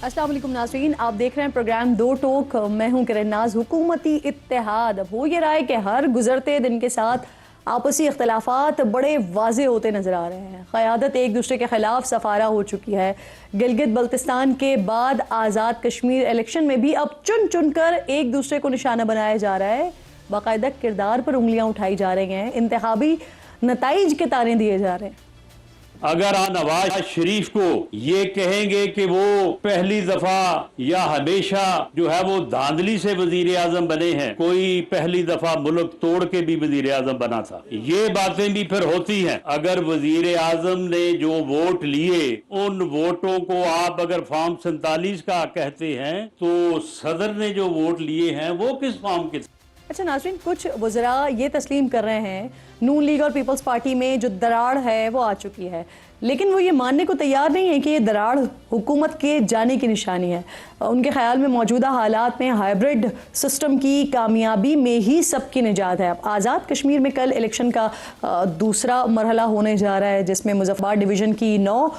अस्सलाम वालेकुम नाज़रीन, आप देख रहे हैं प्रोग्राम दो टोक। मैं हूं किरण नाज। हुकूमती इत्तेहाद अब हो ये रहा है कि हर गुजरते दिन के साथ आपसी इख्तलाफात बड़े वाजे होते नजर आ रहे हैं। क़यादत एक दूसरे के खिलाफ सफारा हो चुकी है। गिलगित बल्तिस्तान के बाद आज़ाद कश्मीर इलेक्शन में भी अब चुन चुन कर एक दूसरे को निशाना बनाया जा रहा है। बाकायदा किरदार पर उंगलियां उठाई जा रही हैं, इंतखाबी नताइज के तारे दिए जा रहे हैं। अगर नवाज शरीफ को ये कहेंगे कि वो पहली दफा या हमेशा जो है वो धांधली से वजीर आजम बने हैं, कोई पहली दफा मुल्क तोड़ के भी वजीर आजम बना था, ये बातें भी फिर होती हैं। अगर वजीर आजम ने जो वोट लिए उन वोटों को आप अगर फॉर्म 47 का कहते हैं तो सदर ने जो वोट लिए हैं वो किस फॉर्म के? अच्छा नाज़रीन, कुछ वज़रा ये तस्लीम कर रहे हैं नून लीग और पीपल्स पार्टी में जो दरार है वो आ चुकी है, लेकिन वो ये मानने को तैयार नहीं है कि ये दरार हुकूमत के जाने की निशानी है। उनके ख्याल में मौजूदा हालात में हाइब्रिड सिस्टम की कामयाबी में ही सबकी निजात है। अब आज़ाद कश्मीर में कल इलेक्शन का दूसरा मरहला होने जा रहा है, जिसमें मुजफ्फराबाद डिवीज़न की 9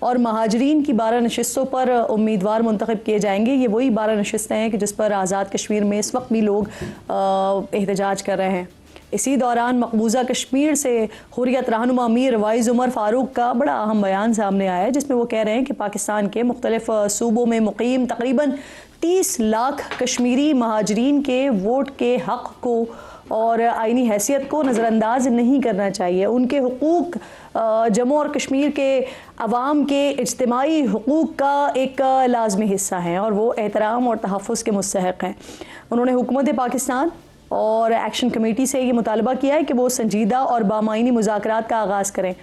और महाजरीन की 12 नशिस्तों पर उम्मीदवार मुंतखब किए जाएंगे। ये वही 12 नशिस्तें हैं कि जिस पर आज़ाद कश्मीर में इस वक्त भी लोग एहतजाज कर रहे हैं। इसी दौरान मकबूजा कश्मीर से हुर्रियत रहनुमा मीर वाइज़ उमर फारूक का बड़ा अहम बयान सामने आया है, जिसमें वो कह रहे हैं कि पाकिस्तान के मुख्तलिफ सूबों में मुकीम तकरीबन 30 लाख कश्मीरी महाजरीन के वोट के हक़ को और आइनी हैसियत को नज़रअंदाज नहीं करना चाहिए। उनके हुकूक जम्मू और कश्मीर के अवाम के इज्तिमाई हुकूक का एक लाजमी हिस्सा हैं और वो एहतराम और तहफ़्फ़ुज़ के मुस्तहक़ हैं। उन्होंने हुकूमत पाकिस्तान और एक्शन कमेटी से ये मुतालबा किया है कि वो संजीदा और बामायनी मुज़ाकरात का आगाज़ करें।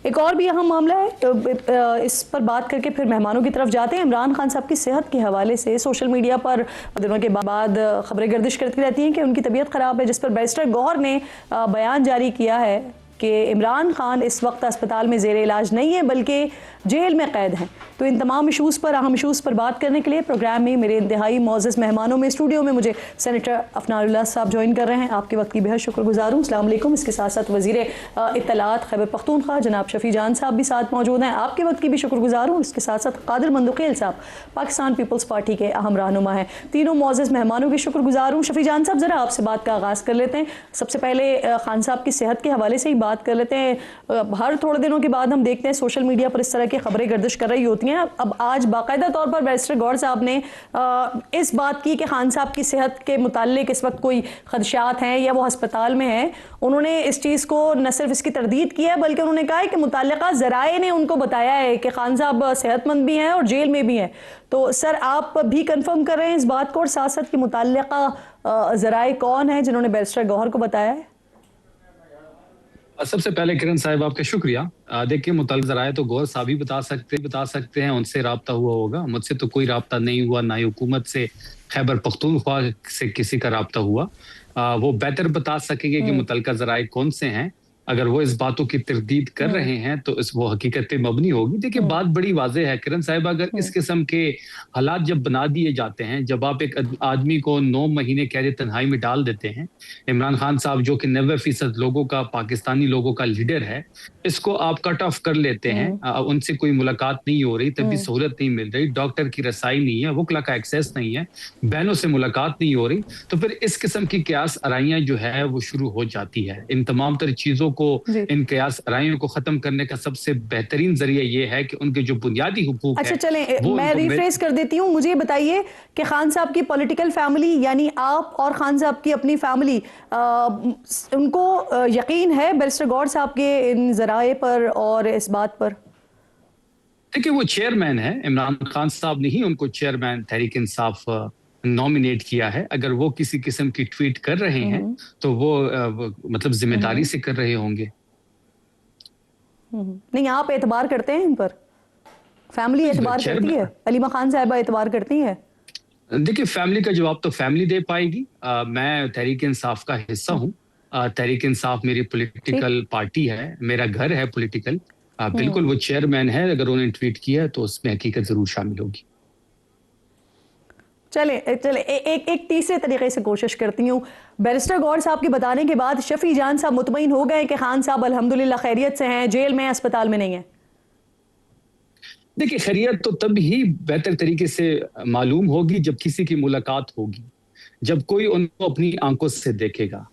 एक और भी अहम मामला है, तो इस पर बात करके फिर मेहमानों की तरफ जाते हैं। इमरान खान साहब की सेहत के हवाले से सोशल मीडिया पर दिनों के बाद खबरें गर्दिश करती रहती हैं कि उनकी तबीयत ख़राब है, जिस पर बैरिस्टर गौहर ने बयान जारी किया है कि इमरान खान इस वक्त अस्पताल में ज़ेर इलाज नहीं है बल्कि जेल में कैद हैं। तो इन तमाम इशूज़ पर, अहम इशूज़ पर बात करने के लिए प्रोग्राम में मेरे इंतहाई मोअज़्ज़ज़ मेहमानों में स्टूडियो में मुझे सेनेटर अफनानुल्लाह साहब ज्वाइन कर रहे हैं। आपके वक्त की बेहद शुक्रगुज़ार हूँ। अस्सलाम वालेकुम। इसके साथ साथ वज़ीर इत्तलात खैबर पख्तूनख्वा जनाब शफ़ी जान साहब भी साथ मौजूद हैं, आपके वक्त की भी शुक्रगुज़ार हूँ। इसके साथ साथ कादिर मंदुखेल साहब पाकिस्तान पीपल्स पार्टी के अहम रहनुमा हैं। तीनों मोअज़्ज़ज़ मेहमानों की शुक्रगुज़ार हूँ। शफ़ी जान साहब, ज़रा आपसे बात का आगाज़ कर लेते हैं। सबसे पहले खान साहब की सेहत के हवाले से ही बात कर लेते हैं। हर थोड़े दिनों के बाद हम देखते हैं सोशल मीडिया पर इस तरह की खबरें गर्दिश कर रही होती हैं। अब आज बाकायदा तौर पर बैरिस्टर गौहर साहब ने इस बात की कि खान साहब की सेहत के मुताल्लिक इस वक्त कोई खदशात हैं या वो अस्पताल में हैं, उन्होंने इस चीज़ को न सिर्फ इसकी तरदीद की है बल्कि उन्होंने कहा है कि मुताल्लिका ज़राए ने उनको बताया है कि खान साहब सेहतमंद भी हैं और जेल में भी हैं। तो सर, आप भी कंफर्म कर रहे हैं इस बात को, और साथ साथ कि मुताल्लिका ज़राए कौन है जिन्होंने बैरिस्टर गौहर को बताया है? सबसे पहले किरण साहिब आपका शुक्रिया। देखिए, मुतल्लिक़ ज़राए तो गौहर साहब ही बता सकते हैं, उनसे राब्ता हुआ होगा। मुझसे तो कोई राब्ता नहीं हुआ, ना ही हुकूमत से, खैबर पख्तूनख्वा से किसी का राब्ता हुआ। वो बेहतर बता सकेंगे कि मुतल्लिक़ ज़राए कौन से हैं। अगर वो इस बातों की तरदीद कर रहे हैं तो इस वो हकीकत पे मबनी होगी। देखिए, बात बड़ी वाज़ेह है किरण साहिब, अगर इस किस्म के हालात जब बना दिए जाते हैं, जब आप एक आदमी को 9 महीने कैद तन्हाई में डाल देते हैं, इमरान खान साहब जो कि 90% लोगों का, पाकिस्तानी लोगों का लीडर है, इसको आप कट ऑफ कर लेते हैं। उनसे कोई मुलाकात नहीं हो रही, तभी सहूलत नहीं मिल रही, डॉक्टर की रसाई नहीं है, वकला का एक्सेस नहीं है, बहनों से मुलाकात नहीं हो रही, तो फिर इस किस्म की क्यास आराइयां जो है वो शुरू हो जाती है। इन तमाम तरह चीजों को, इन कयास आराइयों को खत्म करने का सबसे बेहतरीन जरिया ये है कि उनके जो बुनियादी हुकूक अच्छा, चलें मैं रिफ्रेश कर देती हूँ। मुझे बताइए कि खान साहब की पॉलिटिकल फैमिली, यानी आप और खान साहब की अपनी फैमिली, उनको यकीन है बैरिस्टर गौहर साहब के इन ज़राए पर और इस बात पर? देखिए, वो चेयरमैन है, इमरान खान साहब ने ही उनको चेयरमैन तहरीक इंसाफ नॉमिनेट किया है। अगर वो किसी किस्म की ट्वीट कर रहे हैं तो वो मतलब जिम्मेदारी से कर रहे होंगे। नहीं, आप एतबार करते हैं इन पर? फैमिली एतबार करती है? अलीमा खान साहिबा एतबार करती है? देखिए, फैमिली का जवाब तो फैमिली दे पाएगी। मैं तहरीक इंसाफ का हिस्सा हूँ। तहरीक इंसाफ मेरी पॉलिटिकल पार्टी है, मेरा घर है पॉलिटिकल। बिल्कुल वो चेयरमैन है, अगर उन्होंने ट्वीट किया है तो उसमें हकीकत जरूर शामिल होगी। चले एक तीसरे तरीके से कोशिश करती हूँ। बैरिस्टर गौहर साहब के बताने के बाद शफी जान साहब मुतमईन हो गए कि खान साहब अल्हम्दुलिल्लाह खैरियत से हैं, जेल में, अस्पताल में नहीं है? देखिए, खैरियत तो तब ही बेहतर तरीके से मालूम होगी जब किसी की मुलाकात होगी, जब कोई उनको अपनी आंखों से देखेगा,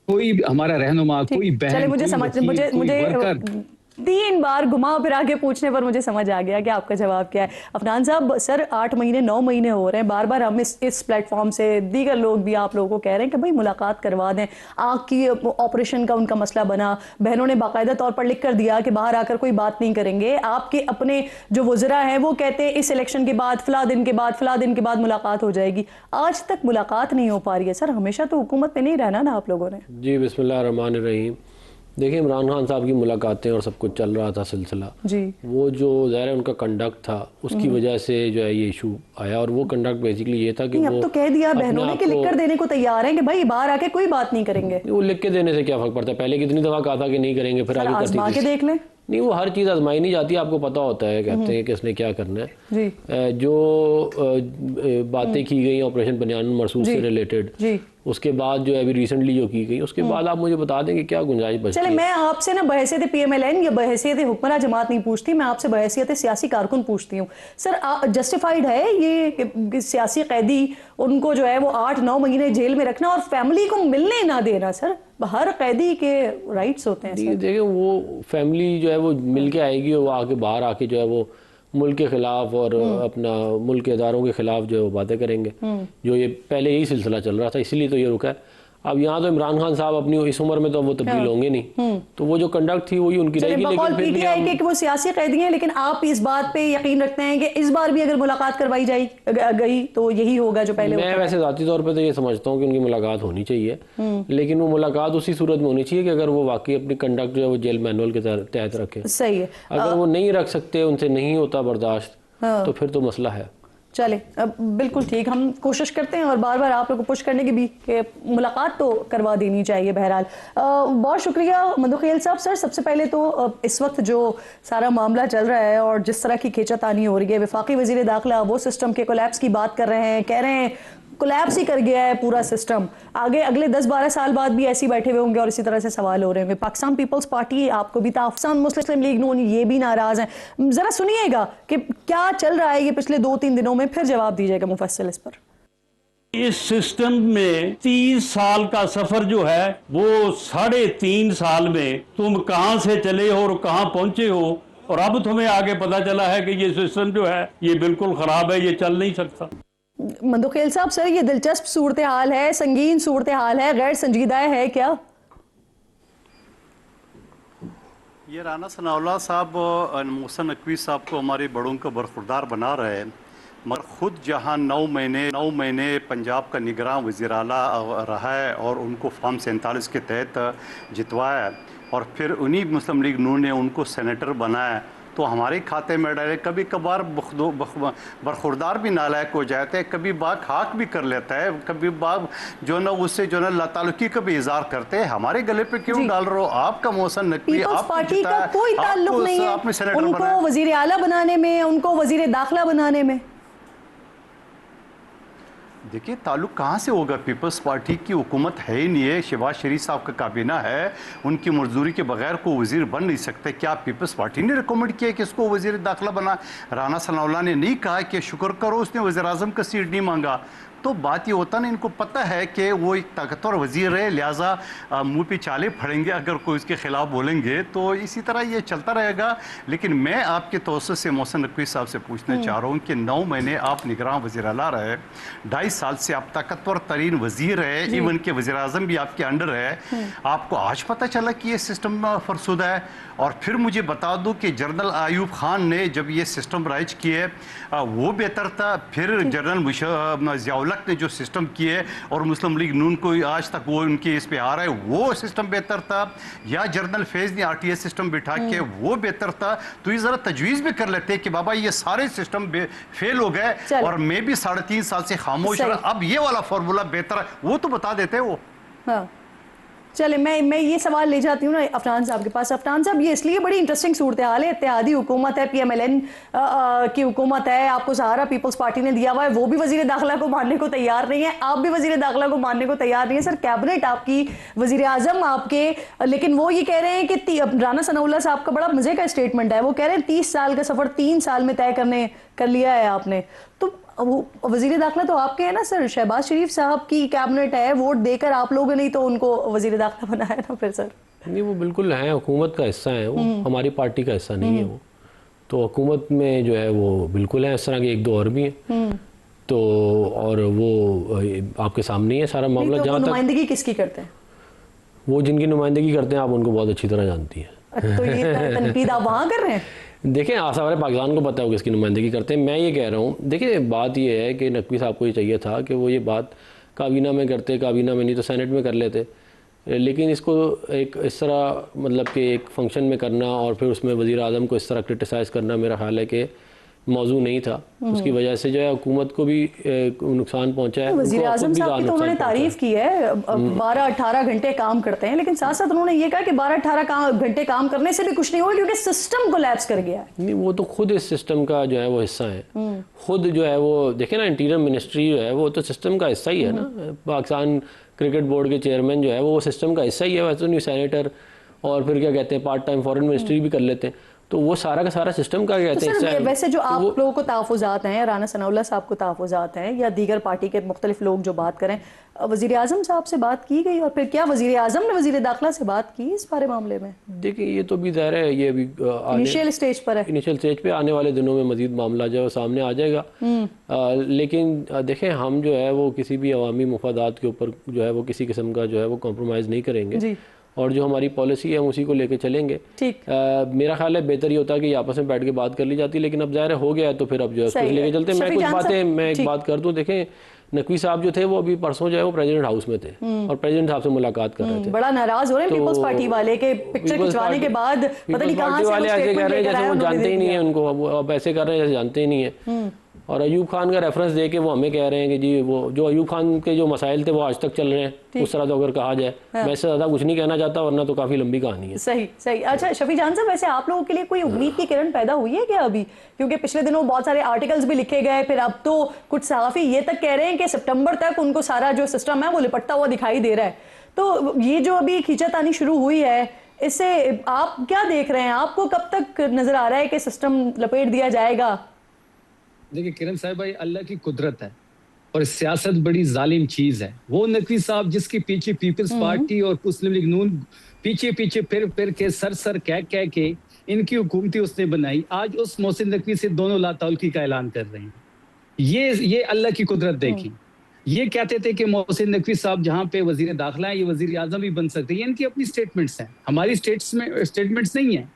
कोई हमारा रहनुमा, ठीक, कोई चले बहन, मुझे कोई समझ वकील, मुझे कोई मुझे वर्कर। 3 बार घुमा फिरा के पूछने पर मुझे समझ आ गया कि आपका जवाब क्या है। अफनान साहब, सर 8 महीने 9 महीने हो रहे हैं, बार बार हम इस प्लेटफॉर्म से दीगर लोग भी आप लोगों को कह रहे हैं कि भाई मुलाकात करवा दें। आँख की ऑपरेशन का उनका मसला बना, बहनों ने बाकायदा तौर पर लिख कर दिया कि बाहर आकर कोई बात नहीं करेंगे। आपके अपने जो वज़रा हैं वो कहते हैं इस इलेक्शन के बाद फला दिन के बाद फला दिन के बाद मुलाकात हो जाएगी। आज तक मुलाकात नहीं हो पा रही है। सर हमेशा तो हुकूमत में नहीं रहना ना आप लोगों ने। जी, बिस्मिल्लाह रहमान रहीम। देखिए, इमरान खान साहब की मुलाकातें और सब कुछ चल रहा था सिलसिला, जी, वो जो ज़ाहिर है उनका कंडक्ट था उसकी वजह से जो है ये इशू आया। और वो कंडक्ट बेसिकली ये था कि नहीं, वो अब तो कह दिया अपने बहनों ने आप कि लिख कर को- देने को तैयार हैं कि भाई बाहर आके कोई बात नहीं करेंगे। वो लिख के देने से क्या फ़र्क पड़ता है? पहले कितनी दफ़ा कहा था कि नहीं करेंगे, फिर सर आगे आजमा करती के थी। देख लें। नहीं, वो हर चीज़ आजमाई नहीं जाती, आपको पता होता है, कहते हैं कि इसने क्या करना है। जी जो बातें की गई ऑपरेशन बनियान मरसूद से रिलेटेड, जी, उसके बाद जो है अभी रिसेंटली जो की गई, उसके बाद आप मुझे बता दें कि क्या गुंजाइश बचती चले है। मैं आपसे ना बहैसियत PMLN या बहैसियत हुक्मरान जमात नहीं पूछती, मैं आपसे बहैसियत सियासी कारकुन पूछती हूँ। सर जस्टिफाइड है ये कि सियासी कैदी उनको जो है वो 8-9 महीने जेल में रखना और फैमिली को मिलने ना देना? सर हर कैदी के राइट्स होते हैं सर। देखिए, वो फैमिली जो है वो मिल के आएगी और वो आके बाहर आके जो है वो मुल्क के खिलाफ और अपना मुल्क के इदारों के खिलाफ जो है वो बातें करेंगे। जो ये पहले यही सिलसिला चल रहा था, इसीलिए तो ये रुका है। अब यहाँ तो इमरान खान साहब अपनी इस उम्र में तो वो तब्दील होंगे नहीं, तो वो जो कंडक्ट थी वही उनकी रहेगी। बकौल लेकिन फिर भी PTI के कि वो सियासी कैदी हैं, लेकिन आप इस बात पे यकीन रखते हैं कि इस बार भी अगर मुलाकात करवाई गई तो यही होगा जो पहले मैं होता है? वैसे ज़ाती तौर पे तो ये समझता हूँ कि उनकी मुलाकात होनी चाहिए, लेकिन वो मुलाकात उसी सूरत में होनी चाहिए कि अगर वो वाकई अपनी कंडक्ट जो है वो जेल मैनुअल के तहत रखें। सही है। अगर वो नहीं रख सकते, उनसे नहीं होता बर्दाश्त, तो फिर तो मसला है। चले अब बिल्कुल ठीक, हम कोशिश करते हैं और बार बार आप लोग को पुश करने की भी कि मुलाकात तो करवा देनी चाहिए। बहरहाल बहुत शुक्रिया मंदुखेल साहब। सर सबसे पहले तो इस वक्त जो सारा मामला चल रहा है और जिस तरह की खींचातानी हो रही है, वफाकी वजीर दाखिला वो सिस्टम के कोलैप्स की बात कर रहे हैं, कह रहे हैं कोलैप्स ही कर गया है पूरा सिस्टम। आगे अगले 10-12 साल बाद भी ऐसे ही बैठे हुए होंगे और इसी तरह से सवाल हो रहे होंगे। पाकिस्तान पीपल्स पार्टी आपको भी, पाकिस्तान मुस्लिम लीग नून ये भी नाराज हैं। जरा सुनिएगा कि क्या चल रहा है ये पिछले 2-3 दिनों में, फिर जवाब दीजिएगा मुफस्सिल इस पर। इस सिस्टम में 30 साल का सफर जो है वो 3.5 साल में तुम कहां से चले हो और कहां पहुंचे हो, और अब तुम्हें आगे पता चला है कि ये सिस्टम जो है ये बिल्कुल खराब है, ये चल नहीं सकता। मंदुखेल साहब, सर ये दिलचस्प सूरत हाल है, संगीन सूरत हाल है, गैर संजीदा है क्या? ये राना सनाउल्लाह साहब मोहसिन नकवी साहब को हमारे बड़ों का बरखुरदार बना रहे हैं, मगर ख़ुद जहाँ 9 महीने पंजाब का निगरान वज़ीर आला रहा है और उनको फॉर्म 47 के तहत जितवाया और फिर उन्हीं मुस्लिम लीग नून ने उनको सेनेटर बनाया, तो हमारे खाते में डाले। कभी कभार बरखुरदार भी नालायक हो जाते हैं, कभी बाग खाक भी कर लेता है, कभी बाग जो ना उससे जो ना ताल्लुकी का भी इजहार करते हैं। हमारे गले पे क्यों डाल रहे हो? आपका मोहसिन नकवी, पीपल्स आपको पार्टी का जिताया, कोई ताल्लुक आपको नहीं आपने है सेनेटर उनको बनाया। वजीर आला बनाने में, उनको वजीर दाखिला बनाने में। देखिए, ताल्लुक कहाँ से होगा? पीपल्स पार्टी की हुकूमत है ही नहीं है, शहबाज शरीफ साहब का काबीना है, उनकी मंजूरी के बगैर को वजीर बन नहीं सकते। क्या पीपल्स पार्टी ने रिकमेंड किया कि इसको वजीर दाखिला बना? राना सनाउल्लाह ने नहीं कहा कि शुक्र करो उसने वज़ीर आज़म का सीट नहीं मांगा। तो बात ये होता ना, इनको पता है कि वो एक ताकतवर वजीर है, लिहाजा मुंह पे चाले फड़ेंगे अगर कोई उसके खिलाफ बोलेंगे, तो इसी तरह ये चलता रहेगा। लेकिन मैं आपके तवज्जो से मोहसिन नकवी साहब से पूछना चाह रहा हूँ कि 9 महीने आप निगरान वज़ीर आला रहे, 2.5 साल से आप ताकतवर तरीन वजीर है, इवन के वज़ीर आज़म भी आपके अंडर है, आपको आज पता चला कि ये सिस्टम फरसुदा है? और फिर मुझे बता दो कि जनरल आयूब खान ने जब ये सिस्टम राइज किए वो बेहतर था, फिर जनरल ज़ियाउल-हक ने जो सिस्टम किए और मुस्लिम लीग नून को आज तक वो उनके इस पे आ रहा है, वो सिस्टम बेहतर था, या जनरल फैज़ ने RTS सिस्टम बिठा के वो बेहतर था? तो ये ज़रा तजवीज़ भी कर लेते कि बाबा ये सारे सिस्टम फेल हो गए और मैं भी 3.5 साल से खामोश रहा, अब ये वाला फार्मूला बेहतर है, वो तो बता देते वो। हाँ चले मैं ये सवाल ले जाती हूँ ना अफनान साहब के पास। अफनान साहब, ये इसलिए बड़ी इंटरेस्टिंग सूरत हाल है, इत्तेहादी हुकूमत है, PMLN की हुकूमत है, आपको सहारा पीपल्स पार्टी ने दिया हुआ है, वो भी वजीर दाखिला को मानने को तैयार नहीं है, आप भी वजीर दाखिला को मानने को तैयार नहीं है। सर, कैबिनेट आपकी, वजीर आजम आपके, लेकिन वो ये कह रहे हैं कि राना सनाउल्लाह साहब का बड़ा मजे का स्टेटमेंट है, वो कह रहे हैं 30 साल का सफर 3 साल में तय कर लिया है आपने। तो वजीर दाखिला तो आपके है ना सर, शहबाज शरीफ साहब की कैबिनेट है, वोट देकर आप लोगों ने तो उनको वजीर दाखिला बनाया ना फिर सर। नहीं, वो बिल्कुल है, हुकूमत का हिस्सा है, वो हमारी पार्टी का हिस्सा नहीं है वो। तो हुकूमत में जो है वो बिल्कुल है, इस तरह के 1-2 और भी हैं। तो और वो आपके सामने ही है सारा मामला। तो जहाँ तक नुमाइंदगी किसकी करते हैं? वो जिनकी नुमाइंदगी करते हैं, आप उनको बहुत अच्छी तरह जानती हैं। तो ये तनकीद आप वहाँ कर रहे हैं? देखें, सारे पाकिस्तान को पता है वो किसकी नुमाइंदगी करते हैं। मैं ये कह रहा हूँ, देखिए बात ये है कि नकवी साहब को ये चाहिए था कि वो ये बात काबीना में करते, काबीना में नहीं तो सेनेट में कर लेते, लेकिन इसको एक इस तरह मतलब कि एक फंक्शन में करना और फिर उसमें वज़ीर आज़म को इस तरह क्रिटिसाइज़ करना मेरा ख्याल है कि मौजू नहीं था। उसकी वजह से जो है हुकूमत को भी नुकसान पहुंचा है। वज़ीर आज़म साहब की तो उन्होंने तारीफ की है, 12-18 घंटे काम करते हैं, लेकिन साथ साथ उन्होंने ये कहा कि 12-18 घंटे काम करने से भी कुछ नहीं होगा क्योंकि सिस्टम कोलैप्स कर गया है। नहीं, वो तो खुद इस सिस्टम का जो है वो हिस्सा है। खुद जो है वो देखे ना, इंटीरियर मिनिस्ट्री जो है वो तो सिस्टम का हिस्सा ही है ना। पाकिस्तान क्रिकेट बोर्ड के चेयरमैन जो है वो सिस्टम का हिस्सा ही है। वैसे नहीं, सेनेटर और फिर क्या कहते हैं पार्ट टाइम फॉरेन मिनिस्ट्री भी कर लेते हैं, तो वो सारा का सारा सिस्टम का कहते हैं हिस्सा है। वैसे जो आप लोगों को तहफ़्फ़ुज़ात हैं, राना सनाउल्लाह साहब को तहफ़्फ़ुज़ात हैं, या दीगर पार्टी के मुख्तलिफ लोग जो बात करें, वज़ीर आज़म साहब से बात की गई और फिर क्या वज़ीर आज़म ने वज़ीर दाखिला से बात की इस बारे मामले में? देखिए, ये तो भी ज़ाहिर है, ये अभी इनिशियल स्टेज पर है। इनिशियल स्टेज पे आने वाले दिनों में मजीद मामला जो है वो सामने आ जाएगा। लेकिन देखें, हम जो है वो किसी भी अवामी मुफादात के ऊपर जो है वो किसी किस्म का जो है वो कॉम्प्रोमाइज़ नहीं करेंगे और जो हमारी पॉलिसी है हम उसी को लेके चलेंगे। ठीक। मेरा ख्याल है बेहतर ये होता है कि आपस में बैठ के बात कर ली जाती, लेकिन अब ज़ाहिर हो गया है तो फिर अब जो है उसको लेके चलते हैं। मैं एक बात कर दूं, देखें नकवी साहब जो थे वो अभी परसों जो है वो प्रेसिडेंट हाउस में थे और प्रेसिडेंट साहब से मुलाकात कर रहे थे। बड़ा नाराज हो रहे हैं पीपल्स पार्टी वाले के पिक्चर खिंचवाने के बाद, पता नहीं कहां से वाले ऐसे कह रहे हैं जैसे वो जानते ही नहीं है उनको, अब ऐसे कर रहे हैं जैसे जानते ही नहीं है। और अयूब खान का रेफरेंस दे के वो हमें कह रहे हैं कि जी वो जो अयूब खान के जो मसाइल थे वो आज तक चल रहे हैं, उस तरह तो अगर कहा जाए। मैं इससे ज़्यादा कुछ नहीं कहना चाहता, वरना तो काफ़ी लंबी कहानी है। सही सही। अच्छा शफी जान साहब, वैसे आप लोगों के लिए कोई उम्मीद की किरण पैदा हुई है क्या अभी? क्योंकि पिछले दिनों बहुत सारे आर्टिकल्स भी लिखे गए, फिर अब तो कुछ सहाफ़ी ये तक कह रहे हैं कि सितंबर तक उनको सारा जो सिस्टम है वो लिपटता हुआ दिखाई दे रहा है। तो ये जो अभी खींचातानी शुरू हुई है, इससे आप क्या देख रहे हैं? आपको कब तक नजर आ रहा है कि सिस्टम लपेट दिया जाएगा? देखिए किरण साहब भाई, अल्लाह की कुदरत है और सियासत बड़ी जालिम चीज है। वो नकवी साहब जिसके पीछे पीपल्स पार्टी और मुस्लिम लीग नून पीछे पीछे फिर के सर कह के इनकी हुकूमती उसने बनाई, आज उस मोहसिन नकवी से दोनों लाताउल्की का ऐलान कर रहे हैं। ये अल्लाह की कुदरत देखी। ये कहते थे कि मोहसिन नकवी साहब जहाँ पे वजीर दाखिला है, ये वजीर आजम भी बन सकते हैं। इनकी अपनी स्टेटमेंट्स हैं, हमारी स्टेटमेंट्स नहीं है।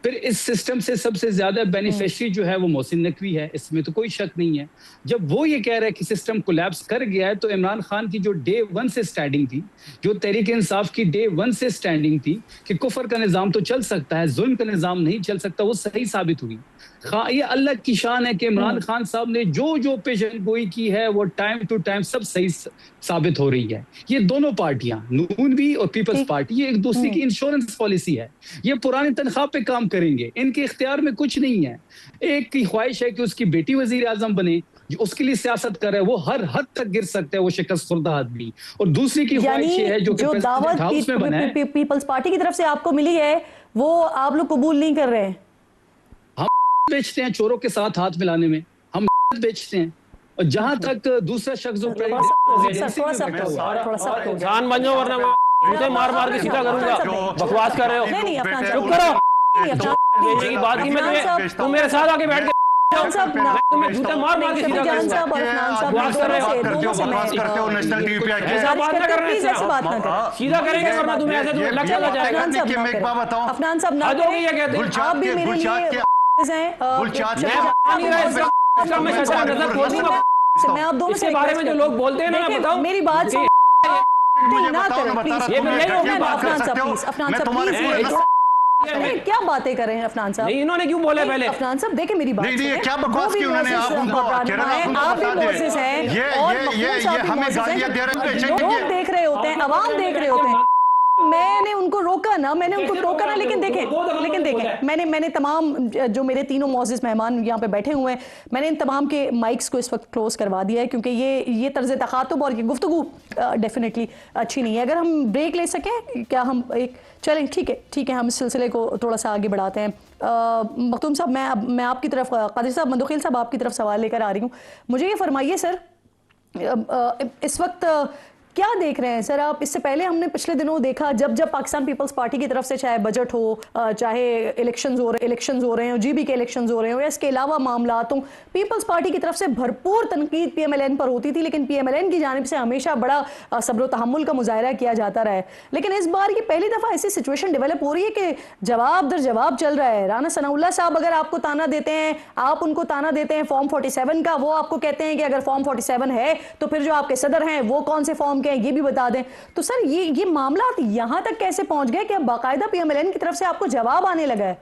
फिर इस सिस्टम से सबसे ज्यादा बेनिफिशियरी जो है वो मोहसिन नकवी है, इसमें तो कोई शक नहीं है। जब वो ये कह रहा है कि सिस्टम कोलैप्स कर गया है, तो इमरान खान की जो डे 1 से स्टैंडिंग थी, जो तहरीक इंसाफ की डे 1 से स्टैंडिंग थी कि कुफर का निज़ाम तो चल सकता है, जुल्म का निज़ाम नहीं चल सकता, वो सही साबित हुई। ये अल्लाह की शान है कि इमरान खान साहब ने जो पेशन गोई की है वो टाइम टू टाइम सब सही साबित हो रही है। ये दोनों पार्टियां, नून भी और पीपल्स पार्टी, ये एक दूसरे की इंश्योरेंस पॉलिसी है। ये पुरानी तनख्वाह पे काम करेंगे, इनके इख्तियार में कुछ नहीं है। एक की ख्वाहिश है कि उसकी बेटी वजीर आजम बने, जो उसके लिए सियासत कर रहा है, वो हर हद तक गिर सकता है, वो शिकस्त खुर्दा आदमी। और दूसरी की ख्वाहिश है जो दावत पीपल्स पार्टी की तरफ से आपको मिली है वो आप लोग कबूल नहीं कर रहे हैं। हम बेचते हैं चोरों के साथ हाथ मिलाने में, हम बेचते हैं। और जहां तक दूसरा शख्स जो जान बन जाओ वरना मुझे मार के सीधा करूंगा। बकवास कर रहे हो, चुप करो। बेचने की बात की मैं तुम मेरे साथ आके बैठ के तुम्हें जूते मार के सीधा सीधा करेंगे, वरना तुम्हें ऐसे तुम लग चला जाएगा। अफनान साहब ना आप भी मेरे लिए मैं आप दोनों से बारे में जो लोग बोलते हैं ना, मैं बताऊं मेरी बात ना करें प्लीज। अफनान साहब क्या बातें कर रहे हैं अफनान साहब? नहीं, इन्होंने क्यों बोले पहले? अफनान साहब देखिए मेरी बात नहीं, क्या बकवास की उन्होंने, आप उनको आप भी मोसेस हैं और ये हमें गालियां दे रहे हैं। लोग देख रहे होते हैं, अवाम देख रहे होते हैं। मैंने उनको रोका ना, लेकिन देखें मैंने तमाम जो मेरे तीनों मौजूद मेहमान यहाँ पे बैठे हुए हैं, मैंने इन तमाम के माइक्स को इस वक्त क्लोज करवा दिया है, क्योंकि ये तर्ज तखातुब और ये गुफ्तगू डेफिनेटली अच्छी नहीं है। अगर हम ब्रेक ले सकें क्या, हम एक चलें, ठीक है, हम इस सिलसिले को थोड़ा सा आगे बढ़ाते हैं। मखदूम साहब, मैं आपकी तरफ, कादिर साहब, मंदुखिल साहब, आपकी तरफ सवाल लेकर आ रही हूँ। मुझे ये फरमाइए सर, इस वक्त क्या देख रहे हैं सर आप? इससे पहले हमने पिछले दिनों देखा, जब पाकिस्तान पीपल्स पार्टी की तरफ से चाहे बजट हो, चाहे इलेक्शंस हो रहे हैं, जीबी के इलेक्शंस हो रहे हो, या इसके अलावा मामलात हों, पीपल्स पार्टी की तरफ से भरपूर तनकीद पीएमएलएन पर होती थी, लेकिन पीएमएलएन की जानिब से हमेशा बड़ा सब्र तहम्मुल का मुजाहरा किया जाता रहा है। लेकिन इस बार ये पहली दफ़ा ऐसी सिचुएशन डेवलप हो रही है कि जवाब दर जवाब चल रहा है। राना सनाउल्लाह साहब अगर आपको ताना देते हैं, आप उनको ताना देते हैं फॉर्म 47 का, वो आपको कहते हैं कि अगर फॉर्म 47 है तो फिर जो आपके सदर हैं वो कौन से फॉर्म के हैं ये भी बता दें। तो सर ये मामला यहां तक कैसे पहुंच गए कि अब बाकायदा पीएमएलएन की तरफ से आपको जवाब आने लगा है?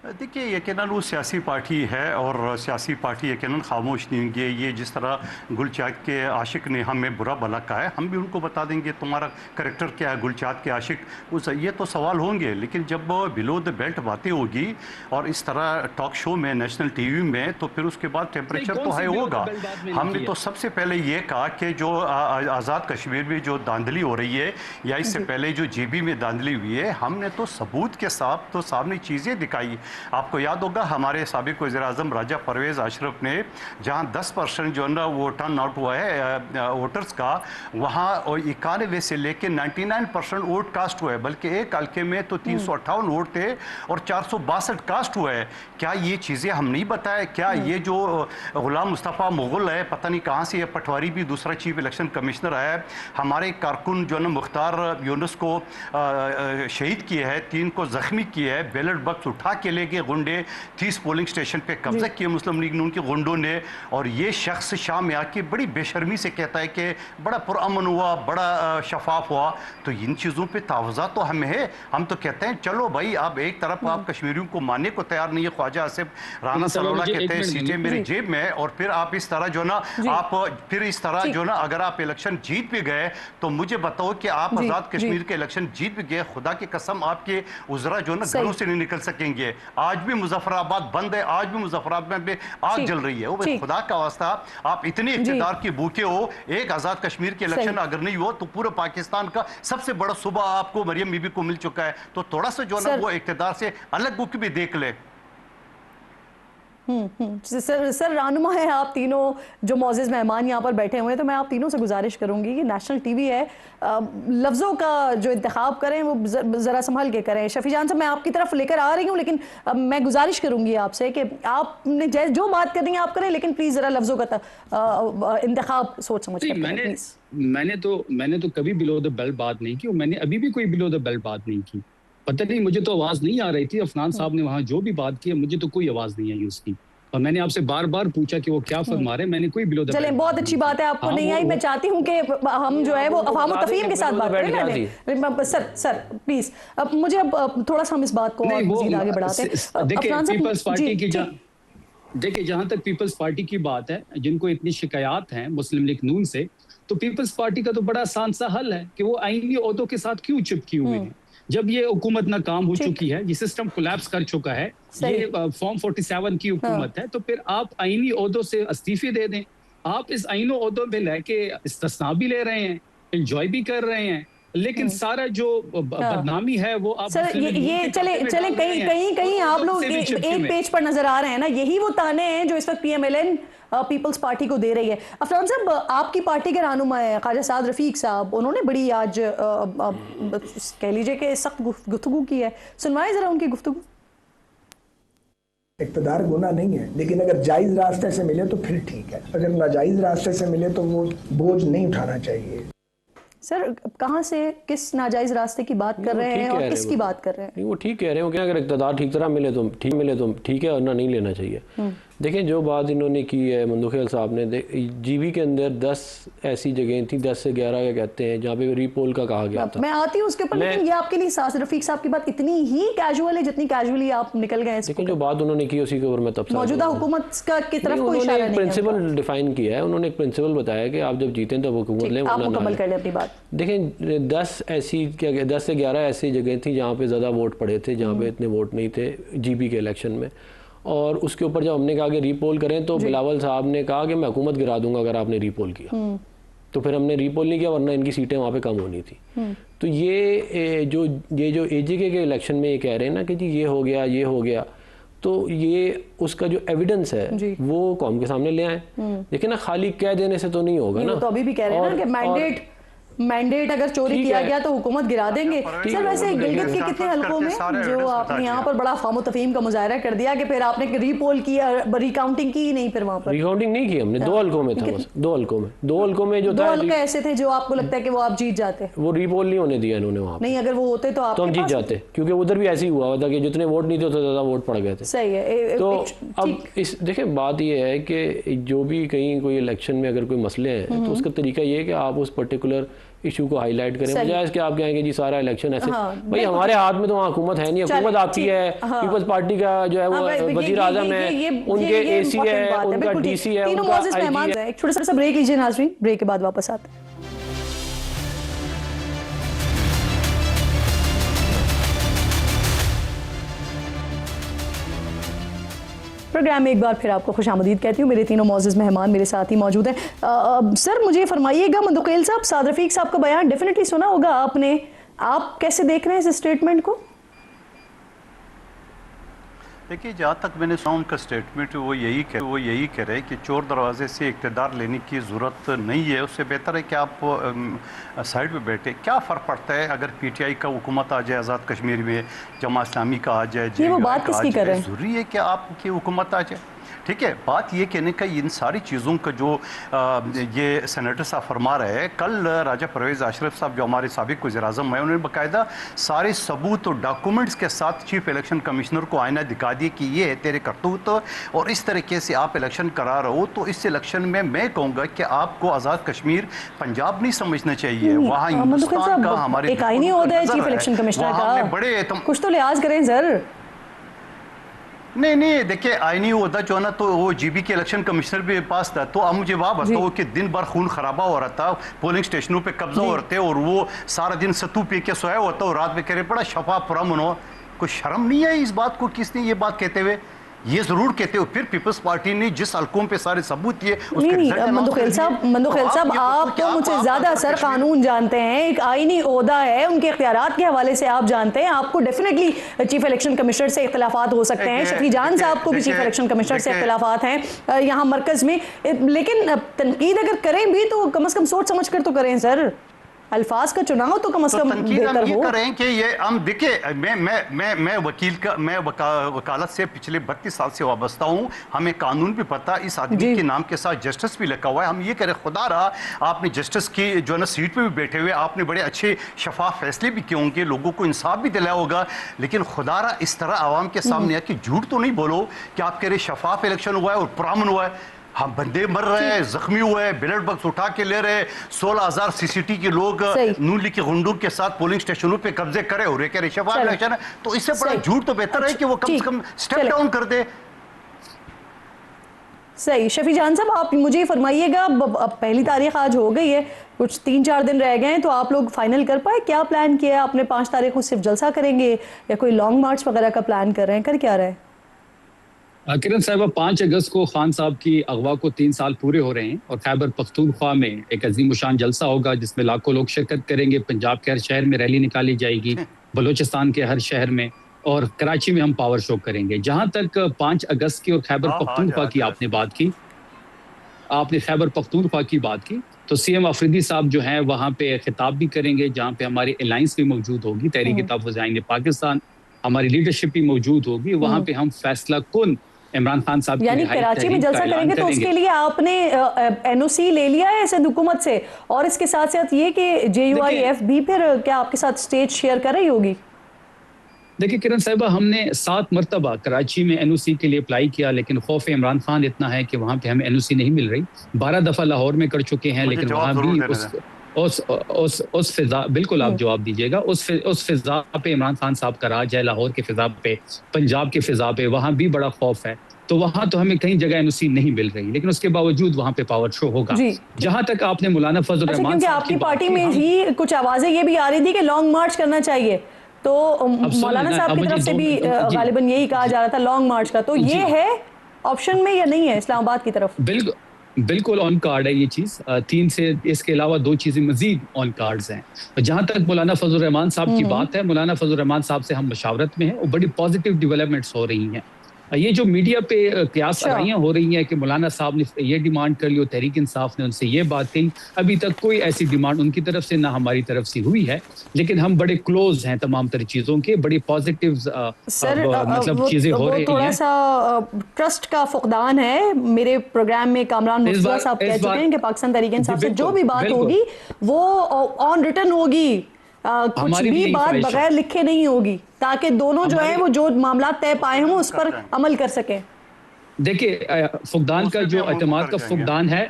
देखिए, यकीनन वो सियासी पार्टी है और सियासी पार्टी यकीनन खामोश नहीं होंगे। ये जिस तरह गुलचाद के आशिक ने हमें बुरा भला कहा है, हम भी उनको बता देंगे तुम्हारा करैक्टर क्या है गुलचाद के आशिक, उस ये तो सवाल होंगे। लेकिन जब बिलो द बेल्ट बातें होगी और इस तरह टॉक शो में, नेशनल टीवी में, तो फिर उसके बाद टेम्परेचर तो हाई होगा। हमने तो सबसे पहले ये कहा कि जो आज़ाद कश्मीर में जो धांधली हो रही है, या इससे पहले जो जेबी में धांधली हुई है, हमने तो सबूत के साथ तो सामने चीज़ें दिखाई। आपको याद होगा हमारे साबिक वज़ीर-ए-आज़म राजा परवेज़ अशरफ ने जहां 10% जो है ना वो टर्न आउट हुआ है वोटर्स का, वहां 91 से लेके 99% वोट कास्ट हुआ है, बल्कि एक हल्के में तो 358 वोट थे और 462 कास्ट हुआ है। क्या ये चीज़ें हम नहीं बताए? क्या ये जो गुलाम मुस्तफ़ा मुग़ल है, पता नहीं कहाँ से, पटवारी भी दूसरा चीफ इलेक्शन कमिश्नर है, हमारे कारकुन जो है ना मुख्तार यूनुस को शहीद किया है, 3 को ज़ख्मी किया है, बैलेट बॉक्स उठा के ले गए गुंडे, 30 पोलिंग स्टेशन पे कब्जा किया मुस्लिम लीग नून के गुंडों ने, और ये शख्स शाम में आके बड़ी बेशर्मी से कहता है कि बड़ा पुरअमन हुआ, बड़ा शफाफ हुआ। तो इन चीज़ों पे तावज़ा तो हमें है। हम तो कहते हैं चलो भाई, आप एक तरफ आप कश्मीरियों को मानने को तैयार नहीं है, ख्वाजा आसिफ राना सलाउल्लाह कहते हैं सीटें मेरी जेब में, और फिर आप इस तरह जो ना जो ना अगर आप इलेक्शन जीत भी गए तो मुझे बताओ कि आप आज़ाद कश्मीर के इलेक्शन जीत भी गए, खुदा की कसम आपके उज़रा जो ना घरों से नहीं निकल सकेंगे। आज भी मुजफ्फराबाद बंद है, आज भी मुजफ्फराबाद में आग जल रही है। वो खुदा का वास्ता, आप इतने इक़्तिदार के भूखे हो, एक आज़ाद कश्मीर के इलेक्शन अगर नहीं हो तो पूरे पाकिस्तान का सबसे बड़ा सूबा आपको मरियम बीबी को मिल चुका है। तो थोड़ा सा जो ना वो इक़्तिदार से अलग बुक भी देख ले। सर रानुमा है आप तीनों जो मौजूद मेहमान यहाँ पर बैठे हुए हैं, तो मैं आप तीनों से गुजारिश करूंगी कि नेशनल टीवी है, लफ्ज़ों का जो इंतखाब करें वो ज़रा संभल के करें। शफी जान साहब, मैं आपकी तरफ लेकर आ रही हूँ, लेकिन मैं गुजारिश करूंगी आपसे कि आपने जो बात करनी है आप करें, लेकिन प्लीज़ ज़रा लफ्ज़ों का इंतखाब सोच समझ कर करें। मैंने तो कभी बिलो द बेल्ट बात नहीं की, और मैंने अभी भी कोई बिलो द बेल्ट बात नहीं की। पता नहीं, मुझे तो आवाज नहीं आ रही थी। अफनान साहब ने वहां जो भी बात की, मुझे तो कोई आवाज नहीं आई उसकी, और मैंने आपसे बार बार पूछा कि वो क्या फरमा रहे, मैंने कोई बिलो द बेल्ट। चलें, बहुत अच्छी बात है आपको नहीं आई। मैं चाहती हूँ कि हम जो है वो अफहाम और तफहीम के साथ बात करें। सर प्लीज, अब मुझे अब थोड़ा सा हम इस बात को मज़ीद आगे बढ़ाते हैं। देखिए, पीपल्स पार्टी की देखिए, जहां तक पीपल्स पार्टी की बात है, जिनको इतनी शिकायत हैं मुस्लिम लीग नून से, तो पीपल्स पार्टी का तो बड़ा आसान सा हल है कि वो आईनी ओहदों के साथ क्यों चिपकी हुए हैं। जब ये हुकूमत नाकाम हो चुकी है, ये सिस्टम कोलैप्स कर चुका है, ये फॉर्म 47 की हुकूमत है, तो फिर आप आईनी ओहदों से इस्तीफे दे दें। आप इस आईनी ओहदों में लेके इस्तिस्ना भी ले रहे हैं, एंजॉय भी कर रहे हैं, लेकिन सारा जो बदनामी है वो आप सर ये चले कहीं आप लोग एक पेज पर नजर आ रहे हैं ना, यही वो ताने हैं जो इस वक्त पीएमएलएन पीपल्स पार्टी को दे रही है। अफरान साहब, आपकी पार्टी के रहनुमा है ख्वाजा साद रफीक साहब, उन्होंने बड़ी आज कह लीजिए कि सख्त गुफ्तगू की है, सुनवाए जरा उनकी गुफ्तगू। इक़्तिदार गुनाह नहीं है, लेकिन अगर जायज़ रास्ते से मिले तो फिर ठीक है, अगर नाजायज़ रास्ते से मिले तो वो बोझ नहीं उठाना चाहिए। सर कहाँ से, किस नाजायज़ रास्ते की बात कर रहे हैं और किसकी बात कर रहे हैं? वो ठीक कह रहे हो कि अगर इक़्तिदार ठीक तरह मिले तो ठीक है, और ना नहीं लेना चाहिए। देखें, जो बात इन्होंने की है मंदुखिल साहब ने, जीबी के अंदर 10 ऐसी जगह थी, 10 से 11 का कहते हैं, जहाँ पे रीपोल का कहा गया था। मैं आती हूँ उसके ऊपर, लेकिन ये आपके लिए रफीक साहब की बात इतनी ही कैजुअल है जितनी कैजुअली आप निकल गए। लेकिन जो बात उन्होंने की उसकी ऊपर मैं तब मौजूदा हुकूमत की तरफ कोई इशारा नहीं है। प्रिंसिपल डिफाइन किया है, उन्होंने एक प्रिंसिपल बताया कि आप जब जीतें तो हुकूमत लें, आप मुकम्मल कर लें अपनी बात। देखें 10 से 11 ऐसी जगह थी जहाँ पे ज़्यादा वोट पड़े थे, जहाँ पे इतने वोट नहीं थे जीबी के इलेक्शन में। और उसके ऊपर जब हमने कहा कि रीपोल करें तो बिलावल साहब ने कहा कि मैं हुकूमत गिरा दूंगा अगर आपने रीपोल किया। तो फिर हमने रीपोल नहीं किया, वरना इनकी सीटें वहाँ पे कम होनी थी। तो ये जो एजेके के इलेक्शन में ये कह रहे हैं ना कि जी ये हो गया, तो ये उसका जो एविडेंस है वो कौम के सामने ले आए। देखिए ना, खाली कह देने से तो नहीं होगा ना। तो अभी भी कह रहे हैं ना कि मैंडेट अगर चोरी किया गया तो हुकूमत गिरा देंगे। सर वैसे गिलगित के कितने हलकों में जो आपने यहाँ पर बड़ा फामो तफहीम का मुजाहरा कर दिया कि फिर आपने रीपोल किया, रिकाउंटिंग की नहीं, फिर वहाँ पर रिकाउंटिंग नहीं की हमने, 2 हलकों में था बस, 2 हलकों में जो 2 हल्के ऐसे थे जो आपको लगता है कि वो आप जीत जाते? वो रीपोल नहीं होने दिया इन्होंने वहाँ। नहीं, अगर वो होते तो आप हम जीत जाते, क्योंकि उधर भी ऐसे ही हुआ था कि जितने वोट नहीं थे उतने ज़्यादा वोट पड़ गए थे। सही है। तो अब इस देखिए बात ये है कि जो भी कहीं कोई इलेक्शन में अगर कोई मसले हैं तो उसका तरीका ये है कि आप उस पर्टिकुलर इशू को हाईलाइट करें, बजाय इसके आप कहेंगे जी सारा इलेक्शन ऐसे। भाई हमारे हाथ में तो वहाँ हुकूमत है नहीं, हुकूमत आपकी है, पीपल्स पार्टी का जो है वो वजीर आजम है, उनके एसी है, उनका डीसी है, उनका आईजी है। एक छोटा सा ब्रेक लीजिए नाज़रीन, ब्रेक के बाद वापस आते हैं। प्रोग्राम में एक बार फिर आपको खुशामदीद कहती हूँ। मेरे तीनों मौजूद मेहमान मेरे साथ ही मौजूद हैं। सर मुझे फरमाइएगा, मंदुकैल साहब, साद रफीक साहब का बयान डेफिनेटली सुना होगा आपने, आप कैसे देख रहे हैं इस स्टेटमेंट को? देखिए, जहाँ तक मैंने सुना उनका स्टेटमेंट वो यही कह रहे हैं कि चोर दरवाजे से इक़्तिदार लेने की ज़रूरत नहीं है, उससे बेहतर है कि आप साइड पे बैठे। क्या फ़र्क पड़ता है अगर पीटीआई का हुकूमत आ जाए आज़ाद कश्मीर में, जमात इस्लामी का आ जाए, ये वो बात किसकी कर रहे हैं? ज़रूरी है कि आपकी हुकूमत आ जाए? ठीक है, बात ये कहने का इन सारी चीज़ों का जो ये सेनेटर साहब फरमा रहे हैं, कल राजा परवेज़ अशरफ साहब जो हमारे साबिक वज़ीर-ए-आज़म हैं, उन्होंने बाकायदा सारे सबूत और डॉक्यूमेंट्स के साथ चीफ इलेक्शन कमिश्नर को आईना दिखा दिए कि ये है तेरे करतूत और इस तरीके से आप इलेक्शन करा रहे हो। तो इस इलेक्शन में मैं कहूँगा कि आपको आज़ाद कश्मीर पंजाब नहीं समझना चाहिए, वहाँ हिंदुस्तान का हमारे एक आईनी ओहदा है चीफ इलेक्शन कमिश्नर का, बड़े कुछ तो लिहाज करें सर। नहीं, देखिए आईनी ओहदा जो है ना, तो वो जीबी के इलेक्शन कमिश्नर के पास था। तो अब मुझे वहाँ बताओ कि दिन भर खून खराबा हो रहा था, पोलिंग स्टेशनों पे कब्जा हो रहे थे और वो सारा दिन सत्तू पी के सोया होता और रात में कह रहे बड़ा शफाफ पुरअमन हो। कोई शर्म नहीं है इस बात को? किसने ये बात कहते हुए ये जरूर कहते हो फिर पीपल्स पार्टी ने जिस हल्कों पे सारे सबूत ये नहीं, मंदुकैल साहब आप तो मुझसे ज्यादा सर कानून जानते हैं, एक आईनी ओहदा है, उनके इख्तियारात के हवाले से आप जानते हैं। आपको डेफिनेटली चीफ इलेक्शन कमिश्नर से इख्तिलाफात हो सकते हैं, शफी जान साहब को भी चीफ इलेक्शन कमिश्नर से इख्तिलाफात हैं यहाँ मरकज में, लेकिन तनकीद अगर करें भी तो कम से कम सोच समझ कर तो करें सर। अल्फाज का चुनाव तो कम से कम बेहतर हो। करें कि ये हम देखिए, मैं वकालत से पिछले 32 साल से वाबस्ता हूँ, हमें कानून भी पता, इस आदमी के नाम के साथ जस्टिस भी लिखा हुआ है। हम ये करें खुदा रहा आपने जस्टिस की जो है ना सीट पे भी बैठे हुए आपने बड़े अच्छे शफाफ फैसले भी किए होंगे, लोगों को इंसाफ भी दिलाया होगा, लेकिन खुदा रहा इस तरह आवाम के सामने आके झूठ तो नहीं बोलो कि आप कह रहे शफाफ इलेक्शन हुआ है और पुरअमन हुआ है। हम बंदे मर रहे हैं, जख्मी हुए हैं, ब्लड बॉक्स उठा के ले रहे, 16,000 सीसीटी के लोग नून लीग के गुंडों के साथ पोलिंग स्टेशनों पे कब्जे करे हो रहे, कह रहे शफाफ इलेक्शन है। तो इससे बड़ा झूठ तो बेहतर है कि वो कम से कम स्टेप डाउन कर दे। सही। शफी जान साहब आप मुझे फरमाइएगा, अब पहली तारीख आज हो गई है, कुछ 3-4 दिन रह गए हैं, तो आप लोग फाइनल कर पाए क्या प्लान किया है आपने? 5 तारीख को सिर्फ जलसा करेंगे या कोई लॉन्ग मार्च वगैरह का प्लान कर रहे हैं, कर क्या रहे हैं? किरण साहिबा, 5 अगस्त को खान साहब की अगवा को 3 साल पूरे हो रहे हैं और खैबर पख्तूनख्वा में एक अजीम शान जलसा होगा जिसमें लाखों लोग शिरकत करेंगे। पंजाब के हर शहर में रैली निकाली जाएगी, बलूचिस्तान के हर शहर में, और कराची में हम पावर शो करेंगे। जहां तक 5 अगस्त की और खैबर पख्तूनख्वा की आपने बात की, आपने खैबर पख्तूनख्वा की बात की, तो सीएम अफरीदी साहब जो हैं वहां पे खिताब भी करेंगे, जहां पे हमारी अलायंस भी मौजूद होगी, तहरीक तहफ़्फ़ुज़ आईन पाकिस्तान, हमारी लीडरशिप भी मौजूद होगी। वहां पे हम फैसला कुन इमरान खान साहब यानी कराची में जलसा करेंगे, तो उसके लिए आपने एनओसी ले लिया है ऐसे हुकूमत से? और इसके साथ साथ ये कि JUIF भी फिर क्या आपके साथ स्टेज शेयर कर रही होगी? देखिए किरण साहिबा, हमने 7 मरतबा कराची में एनओसी के लिए अप्लाई किया, लेकिन खौफ इमरान खान इतना है कि वहाँ पे हमें एनओसी नहीं मिल रही। 12 दफा लाहौर में कर चुके हैं, लेकिन वहाँ भी उस फिजा, बिल्कुल आप जवाब दीजिएगा, उस फिजा पे इमरान खान साहब का राज है, लाहौर के फिजा पे, पंजाब के फिजा पे, वहाँ भी बड़ा खौफ है। तो वहां तो हमें कहीं जगह एनओसी नहीं मिल रही, लेकिन उसके बावजूद वहां पे पावर शो होगा। जहां तक आपने मौलाना फजल रहमान क्योंकि आपकी पार्टी में ही कुछ आवाजें ये भी आ रही थी कि लॉन्ग मार्च करना चाहिए, तो मौलाना साहब की तरफ से भी गालिबन यही कहा जा रहा था लॉन्ग मार्च का, तो ये है ऑप्शन में या नहीं है इस्लामाबाद की तरफ? बिल्कुल ऑन कार्ड है ये चीज। 3 से इसके अलावा 2 चीजें मजीद ऑन कार्ड्स हैं। जहां तक मौलाना फजल रहमान साहब की बात है, मौलाना फजल रहमान साहब से हम मशावरत में हैं और बड़ी पॉजिटिव डेवलपमेंट्स हो रही हैं। ये जो मीडिया पे क्यास आराइयां हो रही हैं कि मौलाना साहब ने ये डिमांड कर ली और तहरीक इंसाफ ने उनसे ये बात कही, अभी तक कोई ऐसी डिमांड उनकी तरफ से ना हमारी तरफ से हुई है, लेकिन हम बड़े क्लोज हैं तमाम तरह चीजों के, बड़ी पॉजिटिव मतलब चीजें हो रही हैं। थोड़ा सा ट्रस्ट का फुकदान है। मेरे प्रोग्राम में कामरान मुस्तफा साहब कह चुके हैं कि पाकिस्तान तहरीक इंसाफ से जो भी बात होगी वो ऑन रिटन होगी, कुछ भी बात बगैर लिखे नहीं होगी, ताकि दोनों जो है वो जो मामला तय पाए हों उस पर अमल कर सकें। देखिए फुकदान का जो एतमाद का फुकदान है,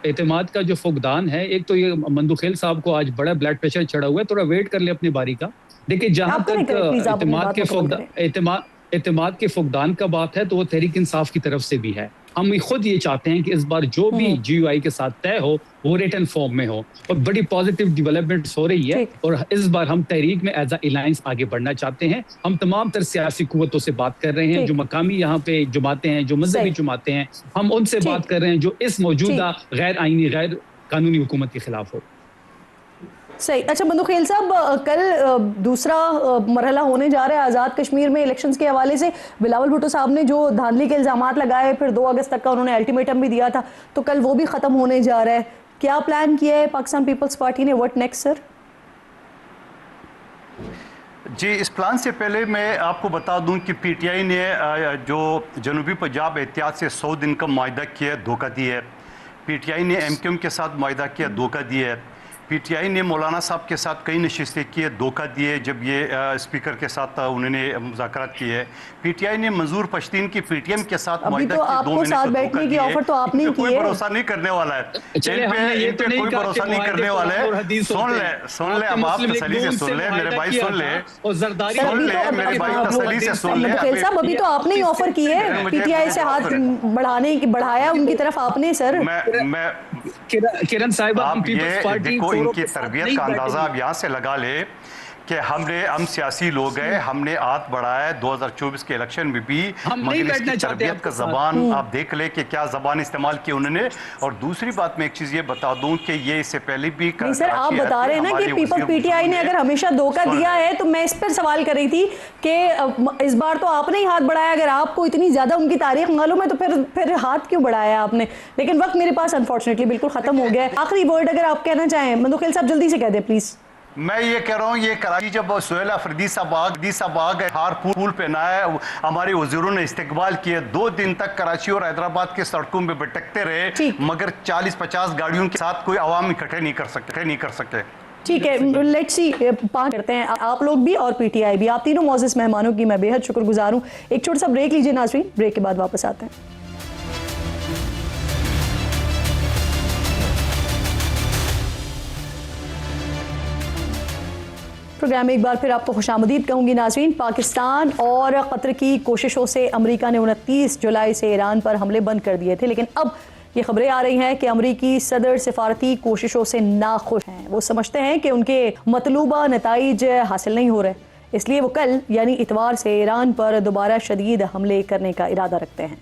एतमाद का जो फुकदान है, एक तो ये मंदुखेल साहब को आज बड़ा ब्लड प्रेशर चढ़ा हुआ है, थोड़ा वेट कर ले अपनी बारी का। देखिए जहां तक एतमाद के फुकदान का बात है तो वो तहरीक इंसाफ की तरफ से भी है। हम खुद ये चाहते हैं कि इस बार जो भी GUI के साथ तय हो वो रिटन फॉर्म में हो, और बड़ी पॉजिटिव डेवलपमेंट्स हो रही है, और इस बार हम तहरीक में एज अ अलायंस आगे बढ़ना चाहते हैं। हम तमाम तरह सियासी कुव्वतों से बात कर रहे हैं, जो मकामी यहाँ पे जमातें हैं, जो मजहबी जमातें हैं, हम उनसे बात कर रहे हैं जो इस मौजूदा गैर आईनी गैर कानूनी हुकूमत के खिलाफ हो। सही। अच्छा मंदुखेल साहब, कल दूसरा मरहला होने जा रहा है आज़ाद कश्मीर में इलेक्शंस के हवाले से। बिलावल भुट्टो साहब ने जो धांधली के इल्जामात लगाए, फिर 2 अगस्त तक का उन्होंने अल्टीमेटम भी दिया था, तो कल वो भी खत्म होने जा रहा है। क्या प्लान किया है पाकिस्तान पीपल्स पार्टी ने? What next sir? जी, इस प्लान से पहले मैं आपको बता दूं कि PTI ने जो जनूबी पंजाब एहतियात से 100 दिन का मुआहदा किया, धोखा दिया है। PTI ने MQM के साथ मुआहदा किया, धोखा दिया है। PTI ने मौलाना साहब के साथ कई नशिस्तें की है, धोखा दिए जब ये स्पीकर के साथ उन्होंने मुज़ाकरात किए है। PTI ने मंजूर पश्तीन की PTM के साथ मुआहदा किया, 2 महीने से धोखा दिया है। तो आपने की कोई भरोसा नहीं करने वाला है, इन पे कोई भरोसा नहीं करने वाला है। सुन ले अब आप तसल्ली से सुन ले मेरे भाई, सुन ले मेरे भाई, तसल्ली से सुन ले। अभी तो आपने ही ऑफर की है PTI से हाथ बढ़ाया उनकी तरफ आपने सर। मैं किरण साहिबा, हम पीपल्स पार्टी इनकी तरबियत का अंदाजा अब यहाँ से लगा ले कि हम सियासी लोग हैं, हमने हाथ बढ़ाया है 2024 के इलेक्शन में भी, मगर इसकी तरबियत का जबान आप देख ले कि क्या जबान इस्तेमाल की उन्होंने। और दूसरी बात मैं एक चीज ये बता दूं कि ये इससे पहले भी सर आप बता रहे हैं ना कि PTI ने अगर हमेशा धोखा दिया है, तो मैं इस पर सवाल कर रही थी कि इस बार तो आपने ही हाथ बढ़ाया। अगर आपको इतनी ज्यादा उनकी तारीख मालूम है तो फिर हाथ क्यों बढ़ाया आपने? लेकिन वक्त मेरे पास अनफॉर्चुनेटली बिल्कुल खत्म हो गया है। आखिरी वर्ड अगर आप कहना चाहें मंदुखेल साहब, जल्दी से कह दें प्लीज। मैं ये कह रहा हूँ, ये कराची जब सुहेल अफरीदी साहब आ गए, हार पुल पहनाया, हमारे वज़ीरों ने इस्तकबाल किए, 2 दिन तक कराची और हैदराबाद के सड़कों में भटकते रहे, मगर 40-50 गाड़ियों के साथ कोई आवाम इकट्ठे नहीं कर सके। ठीक है, लेट्स सी पास करते हैं आप लोग भी और PTI भी। आप तीनों मौजूद मेहमानों की मैं बेहद शुक्रगुजार हूँ। एक छोटा सा ब्रेक लीजिए नाज़रीन, ब्रेक के बाद वापस आते हैं। प्रोग्राम में एक बार फिर आपको खुशामदीद कहूँगी नाज़रीन। पाकिस्तान और कतर की कोशिशों से अमेरिका ने 29 जुलाई से ईरान पर हमले बंद कर दिए थे, लेकिन अब ये खबरें आ रही हैं कि अमेरिकी सदर सिफारती कोशिशों से नाखुश हैं। वो समझते हैं कि उनके मतलूबा नताइज हासिल नहीं हो रहे, इसलिए वो कल यानी इतवार से ईरान पर दोबारा शदीद हमले करने का इरादा रखते हैं।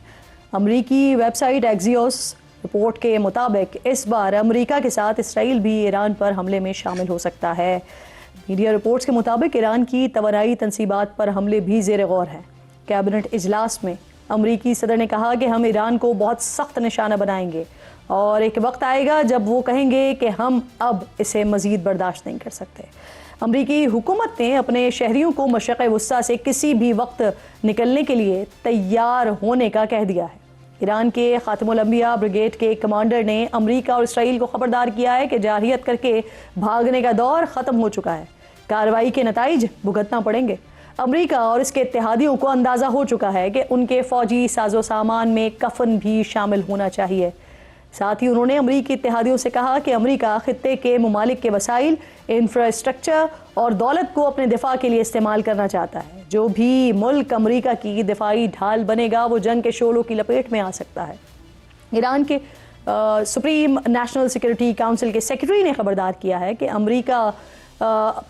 अमरीकी वेबसाइट एक्सियोस रिपोर्ट के मुताबिक इस बार अमेरिका के साथ इसराइल भी ईरान पर हमले में शामिल हो सकता है। मीडिया रिपोर्ट्स के मुताबिक ईरान की तवानाई तनसीबात पर हमले भी ज़ेर गौर है। कैबिनेट इजलास में अमरीकी सदर ने कहा कि हम ईरान को बहुत सख्त निशाना बनाएंगे और एक वक्त आएगा जब वो कहेंगे कि हम अब इसे मज़ीद बर्दाश्त नहीं कर सकते। अमरीकी हुकूमत ने अपने शहरियों को मशरक़ वस्ता से किसी भी वक्त निकलने के लिए तैयार होने का कह दिया है। ईरान के खातिमुल अंबिया ब्रिगेड के कमांडर ने अमरीका और इसराइल को खबरदार किया है कि जारहियत करके भागने का दौर ख़त्म हो चुका है, कार्रवाई के नताइज भुगतना पड़ेंगे। अमरीका और इसके इत्तेहादियों को अंदाज़ा हो चुका है कि उनके फ़ौजी साजो सामान में कफन भी शामिल होना चाहिए। साथ ही उन्होंने अमरीकी इत्तेहादियों से कहा कि अमरीका खित्ते के ममालिक के वसाइल, इंफ्रास्ट्रक्चर और दौलत को अपने दिफा के लिए इस्तेमाल करना चाहता है। जो भी मुल्क अमरीका की दिफाई ढाल बनेगा वो जंग के शोलों की लपेट में आ सकता है। ईरान के सुप्रीम नेशनल सिक्योरिटी काउंसिल के सेक्रेटरी ने खबरदार किया है कि अमरीका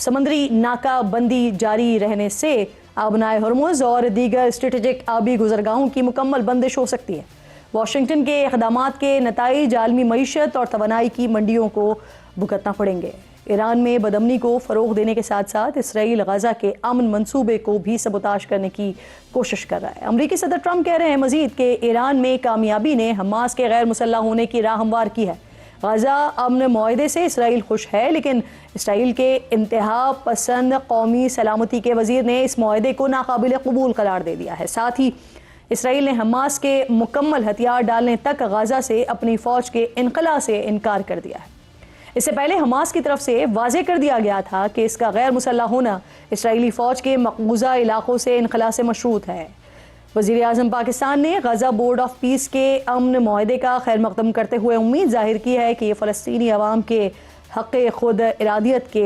समंदरी नाकाबंदी जारी रहने से आबनाए हरमुज़ और दीगर स्ट्रेटेजिक आबी गुजरगाहों की मुकम्मल बंदिश हो सकती है। वाशिंगटन के इक़दामात के नताइज आलमी मईशत और तवानाई की मंडियों को भुगतना पड़ेंगे। ईरान में बदअमनी को फ़रोग़ देने के साथ साथ इसराइल गज़ा के अमन मंसूबे को भी सबोताश करने की कोशिश कर रहा है। अमरीकी सदर ट्रंप कह रहे हैं मज़ीद कि ईरान में कामयाबी ने हमास के गैर मुसल्लह होने की राह हमवार की है। गज़ा अमन मुआहदे से इसराइल खुश है, लेकिन इसराइल के इंतहा पसंद कौमी सलामती के वज़ीर ने इस मुआहदे को नाकाबिल कबूल करार दे दिया है। साथ ही इसराइल ने हमास के मुकम्मल हथियार डालने तक गज़ा से अपनी फ़ौज के इनखला से इनकार कर दिया है। इससे पहले हमास की तरफ से वाज़े कर दिया गया था कि इसका गैर मुसल्लह होना इसराइली फ़ौज के मकबूजा इलाकों से इनखला से मशरूत है। वज़ीर आज़म पाकिस्तान ने गज़ा बोर्ड ऑफ पीस के अमन मुआहदे का खैर मकदम करते हुए उम्मीद जाहिर की है कि ये फ़लस्तीनी अवाम के हक़ खुद इरादियत के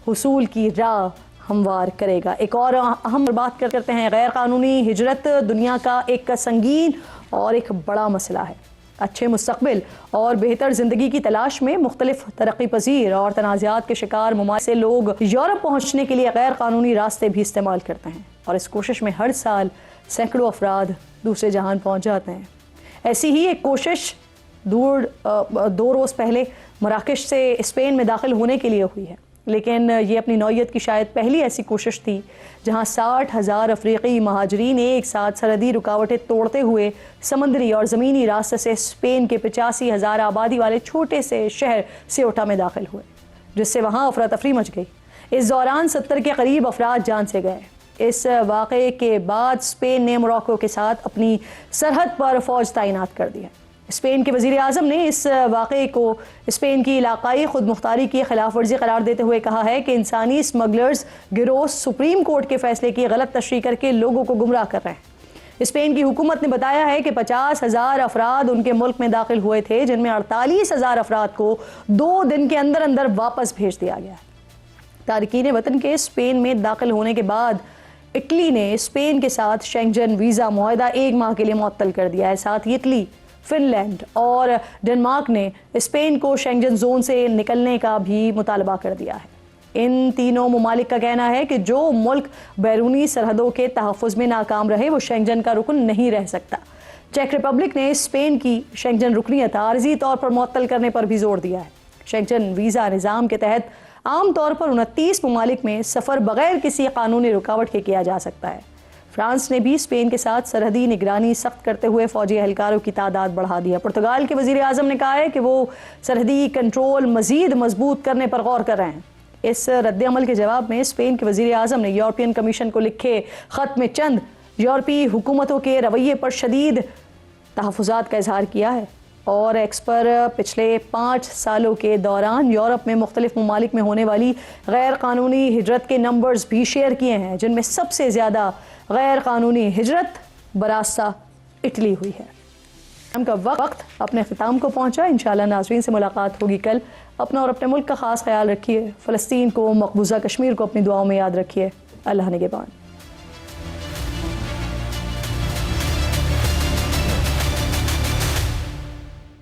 हुसूल की राह हमवार करेगा। एक और अहम बात करते हैं, गैर कानूनी हिजरत दुनिया का एक संगीन और एक बड़ा मसला है। अच्छे मुस्तक़बिल और बेहतर ज़िंदगी की तलाश में मुख्तलिफ तरक्की पजीर और तनाज़ात के शिकार ममालिक से लोग यूरोप पहुँचने के लिए गैर कानूनी रास्ते भी इस्तेमाल करते हैं और इस कोशिश में हर साल सैकड़ों अफराद दूसरे जहान पहुँच जाते हैं। ऐसी ही एक कोशिश 2 रोज़ पहले मराकश से स्पेन में दाखिल होने के लिए हुई है, लेकिन ये अपनी नौयत की शायद पहली ऐसी कोशिश थी जहां 60,000 अफ्रीकी महाजरीन एक साथ सरहदी रुकावटें तोड़ते हुए समंदरी और ज़मीनी रास्ते से स्पेन के 85,000 आबादी वाले छोटे से शहर सेउटा में दाखिल हुए, जिससे वहां अफरा तफरी मच गई। इस दौरान 70 के करीब अफराद जान से गए। इस वाक़े के बाद स्पेन ने मोरक्को के साथ अपनी सरहद पर फ़ौज तैनात कर दी है। स्पेन के वज़ीर आज़म ने इस वाक़े को स्पेन की इलाकाई खुद मुख्तारी की खिलाफ वर्जी करार देते हुए कहा है कि इंसानी स्मगलर्स गिरोह सुप्रीम कोर्ट के फैसले की गलत तशरीह करके लोगों को गुमराह कर रहे हैं। स्पेन की हुकूमत ने बताया है कि 50,000 अफराद उनके मुल्क में दाखिल हुए थे, जिनमें 48,000 अफराद को 2 दिन के अंदर अंदर वापस भेज दिया गया। तारकीन वतन के स्पेन में दाखिल होने के बाद इटली ने स्पेन के साथ शेंगन वीज़ा मुआहदा 1 माह के लिए मुअत्तल कर दिया है। साथ ही इटली, फिनलैंड और डेनमार्क ने स्पेन को शेंगन जोन से निकलने का भी मुतालबा कर दिया है। इन तीनों ममालिक का कहना है कि जो मुल्क बैरूनी सरहदों के तहफ़्फ़ुज़ में नाकाम रहे वो शेंगन का रुकन नहीं रह सकता। चेक रिपब्लिक ने स्पेन की शेंगन रुकनीत आर्जी तौर पर मुअत्तल करने पर भी जोर दिया है। शेंगन वीज़ा निज़ाम के तहत आम तौर पर 29 ममालिक में सफ़र बगैर किसी कानूनी रुकावट के किया जा सकता है। फ्रांस ने भी स्पेन के साथ सरहदी निगरानी सख्त करते हुए फौजी एहलकारों की तादाद बढ़ा दी है। पुर्तगाल के वज़ीर आज़म ने कहा है कि वो सरहदी कंट्रोल मज़ीद मजबूत करने पर गौर कर रहे हैं। इस रद्द-ए-अमल के जवाब में स्पेन के वज़ीर आज़म ने यूरोपियन कमीशन को लिखे ख़त में चंद यूरोपीय हुकूमतों के रवैये पर शदीद तहफ़्फ़ुज़ात का इजहार किया है और एक्स पर पिछले 5 सालों के दौरान यूरोप में मुख्तलिफ ममालिक में होने वाली गैर कानूनी हिजरत के नंबर्स भी शेयर किए हैं, जिनमें सबसे ज़्यादा गैर कानूनी हिजरत बरास्ता इटली हुई है। का वक्त अपने ख़िताम को पहुँचा। इंशाअल्लाह नाज़रीन से मुलाकात होगी कल। अपना और अपने मुल्क का ख़ास ख्याल रखिए। फ़लस्तीन को, मकबूजा कश्मीर को अपनी दुआओं में याद रखिए। अल्लाह निगहबान।